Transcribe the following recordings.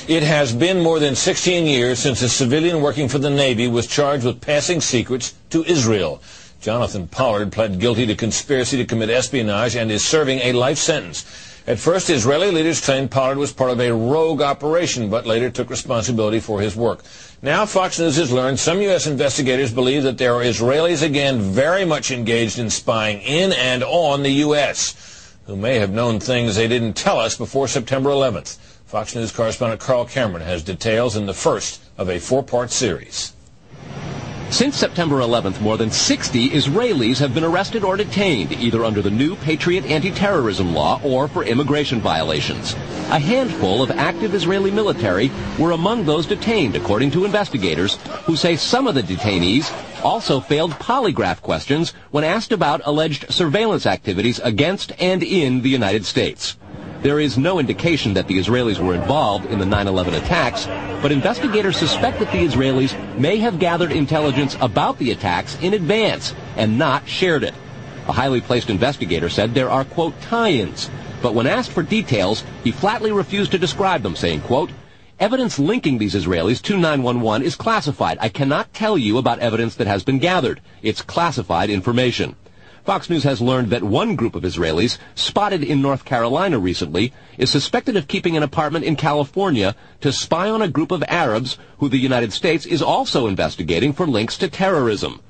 It has been more than 16 years since a civilian working for the Navy was charged with passing secrets to Israel. Jonathan Pollard pled guilty to conspiracy to commit espionage and is serving a life sentence. At first, Israeli leaders claimed Pollard was part of a rogue operation, but later took responsibility for his work. Now, Fox News has learned some U.S. investigators believe that there are Israelis again very much engaged in spying in and on the U.S., who may have known things they didn't tell us before September 11th. Fox News correspondent Carl Cameron has details in the first of a four-part series. Since September 11th, more than 60 Israelis have been arrested or detained, either under the new Patriot anti-terrorism law or for immigration violations. A handful of active Israeli military were among those detained, according to investigators, who say some of the detainees also failed polygraph questions when asked about alleged surveillance activities against and in the United States. There is no indication that the Israelis were involved in the 9/11 attacks, but investigators suspect that the Israelis may have gathered intelligence about the attacks in advance and not shared it. A highly placed investigator said there are, quote, tie-ins, but when asked for details, he flatly refused to describe them, saying, quote, evidence linking these Israelis to 911 is classified. I cannot tell you about evidence that has been gathered. It's classified information. Fox News has learned that one group of Israelis, spotted in North Carolina recently, is suspected of keeping an apartment in California to spy on a group of Arabs who the United States is also investigating for links to terrorism.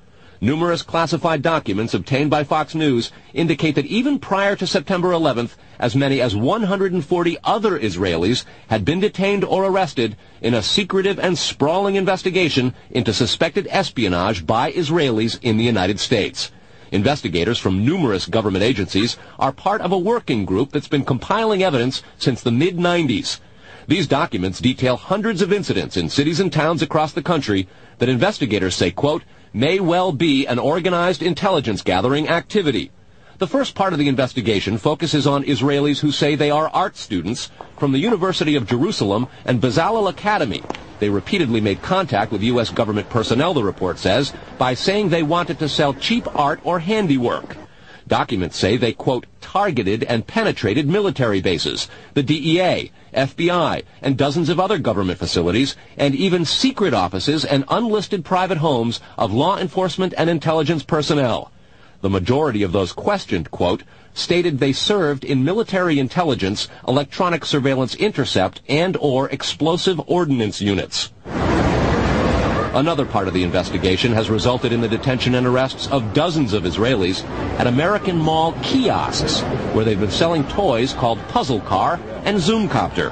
Numerous classified documents obtained by Fox News indicate that even prior to September 11th, as many as 140 other Israelis had been detained or arrested in a secretive and sprawling investigation into suspected espionage by Israelis in the United States. Investigators from numerous government agencies are part of a working group that's been compiling evidence since the mid-90s. These documents detail hundreds of incidents in cities and towns across the country that investigators say, quote, may well be an organized intelligence gathering activity. The first part of the investigation focuses on Israelis who say they are art students from the University of Jerusalem and Bezalel Academy. They repeatedly made contact with U.S. government personnel, the report says, by saying they wanted to sell cheap art or handiwork. Documents say they, quote, targeted and penetrated military bases, the DEA, FBI, and dozens of other government facilities, and even secret offices and unlisted private homes of law enforcement and intelligence personnel. The majority of those questioned, quote, stated they served in military intelligence, electronic surveillance intercept, and or explosive ordnance units. Another part of the investigation has resulted in the detention and arrests of dozens of Israelis at American Mall kiosks, where they've been selling toys called Puzzle Car and Zoomcopter.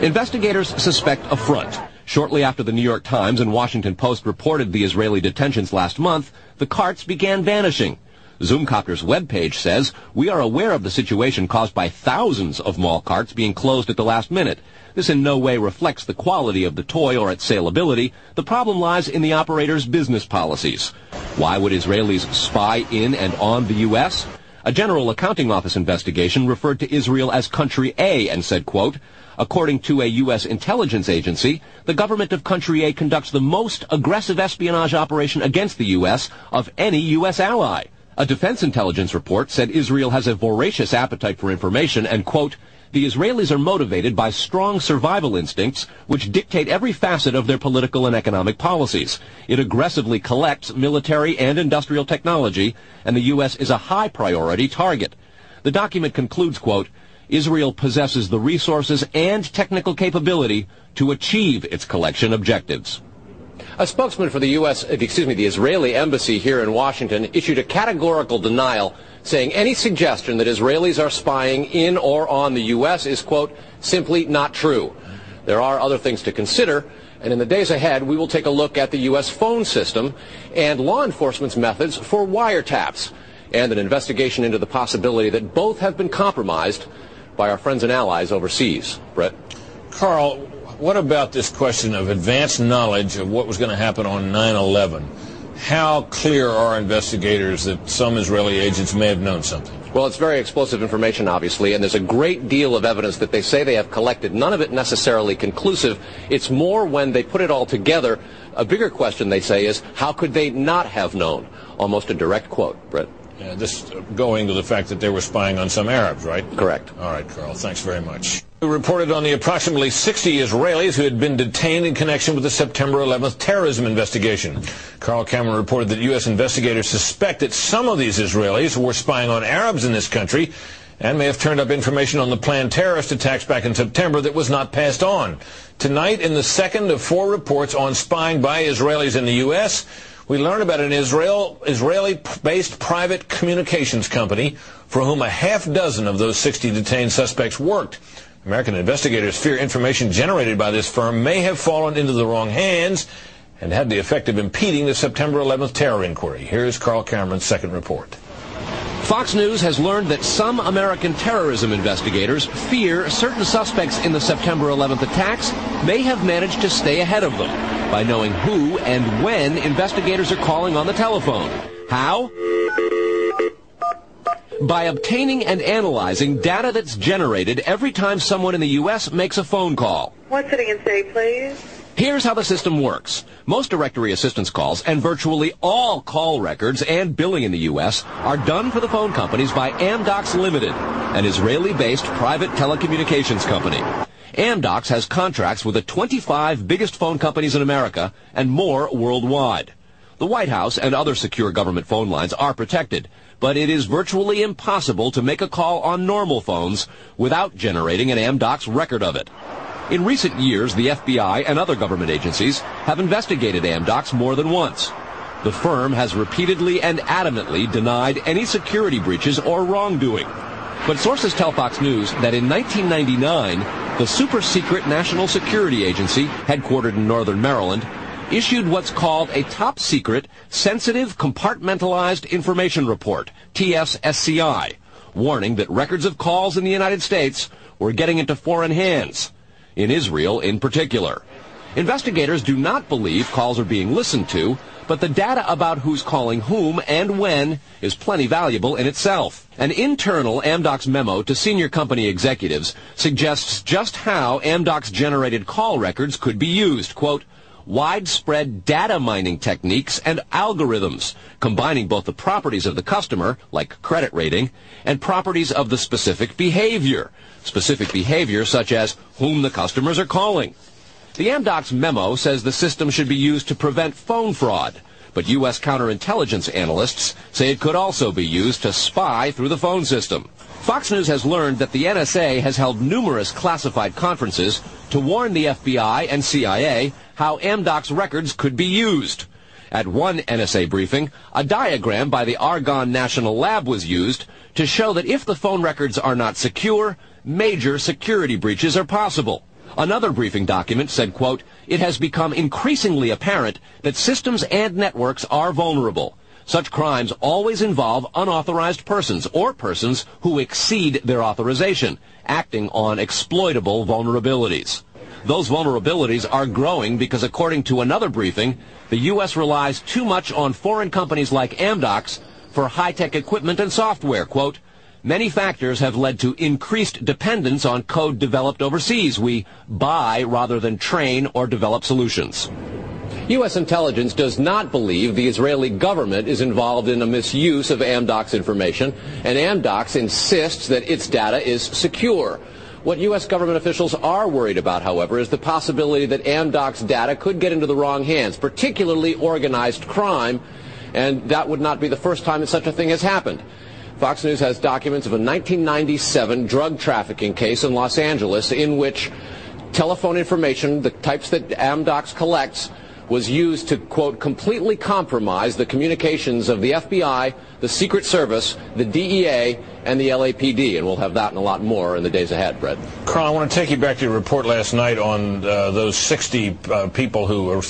Investigators suspect a front. Shortly after the New York Times and Washington Post reported the Israeli detentions last month, the carts began vanishing. Zoomcopter's webpage says, we are aware of the situation caused by thousands of mall carts being closed at the last minute. This in no way reflects the quality of the toy or its saleability. The problem lies in the operator's business policies. Why would Israelis spy in and on the U.S.? A General Accounting Office investigation referred to Israel as Country A and said, quote, according to a U.S. intelligence agency, the government of Country A conducts the most aggressive espionage operation against the U.S. of any U.S. ally. A defense intelligence report said Israel has a voracious appetite for information and, quote, the Israelis are motivated by strong survival instincts which dictate every facet of their political and economic policies. It aggressively collects military and industrial technology, and the U.S. is a high priority target. The document concludes, quote, Israel possesses the resources and technical capability to achieve its collection objectives. A spokesman for the the Israeli embassy here in Washington issued a categorical denial, saying any suggestion that Israelis are spying in or on the U.S. is, quote, simply not true. There are other things to consider, and in the days ahead, we will take a look at the U.S. phone system and law enforcement's methods for wiretaps, and an investigation into the possibility that both have been compromised by our friends and allies overseas. Brett? Carl, what about this question of advanced knowledge of what was going to happen on 9/11? How clear are investigators that some Israeli agents may have known something? Well, it's very explosive information, obviously, and there's a great deal of evidence that they say they have collected. None of it necessarily conclusive. It's more when they put it all together. A bigger question, they say, is how could they not have known? Almost a direct quote, Brett. This going to the fact that they were spying on some Arabs, right? Correct. All right, Carl, thanks very much. We reported on the approximately 60 Israelis who had been detained in connection with the September 11th terrorism investigation. Carl Cameron reported that U.S. investigators suspect that some of these Israelis were spying on Arabs in this country and may have turned up information on the planned terrorist attacks back in September that was not passed on. Tonight, in the second of 4 reports on spying by Israelis in the U.S., we learn about an Israeli-based private communications company for whom a half dozen of those 60 detained suspects worked. American investigators fear information generated by this firm may have fallen into the wrong hands and had the effect of impeding the September 11th terror inquiry. Here's Carl Cameron's second report. Fox News has learned that some American terrorism investigators fear certain suspects in the September 11th attacks may have managed to stay ahead of them by knowing who and when investigators are calling on the telephone. How? By obtaining and analyzing data that's generated every time someone in the U.S. makes a phone call. One sitting and stay, please. Here's how the system works. Most directory assistance calls and virtually all call records and billing in the U.S. are done for the phone companies by Amdocs Limited, an Israeli-based private telecommunications company. Amdocs has contracts with the 25 biggest phone companies in America and more worldwide. The White House and other secure government phone lines are protected, but it is virtually impossible to make a call on normal phones without generating an Amdocs record of it. In recent years, the FBI and other government agencies have investigated Amdocs more than once. The firm has repeatedly and adamantly denied any security breaches or wrongdoing. But sources tell Fox News that in 1999, the super-secret National Security Agency, headquartered in northern Maryland, issued what's called a top-secret, sensitive, compartmentalized information report, TSSCI, warning that records of calls in the United States were getting into foreign hands, in Israel in particular. Investigators do not believe calls are being listened to, but the data about who's calling whom and when is plenty valuable in itself. An internal Amdocs memo to senior company executives suggests just how Amdocs-generated call records could be used. Quote, widespread data mining techniques and algorithms, combining both the properties of the customer, like credit rating, and properties of the specific behavior such as whom the customers are calling. The Amdocs memo says the system should be used to prevent phone fraud, but U.S. counterintelligence analysts say it could also be used to spy through the phone system. Fox News has learned that the NSA has held numerous classified conferences to warn the FBI and CIA how Amdocs records could be used. At one NSA briefing, a diagram by the Argonne National Lab was used to show that if the phone records are not secure, major security breaches are possible. Another briefing document said, quote, it has become increasingly apparent that systems and networks are vulnerable. Such crimes always involve unauthorized persons or persons who exceed their authorization, acting on exploitable vulnerabilities. Those vulnerabilities are growing because, according to another briefing, the U.S. relies too much on foreign companies like Amdocs for high-tech equipment and software. Quote, many factors have led to increased dependence on code developed overseas. We buy rather than train or develop solutions. U.S. intelligence does not believe the Israeli government is involved in a misuse of Amdocs information, and Amdocs insists that its data is secure. What U.S. government officials are worried about, however, is the possibility that Amdocs data could get into the wrong hands, particularly organized crime, and that would not be the first time that such a thing has happened. Fox News has documents of a 1997 drug trafficking case in Los Angeles in which telephone information, the types that Amdocs collects, was used to, quote, completely compromise the communications of the FBI, the Secret Service, the DEA, and the LAPD. And we'll have that and a lot more in the days ahead, Brett. Carl, I want to take you back to your report last night on those 60 people who are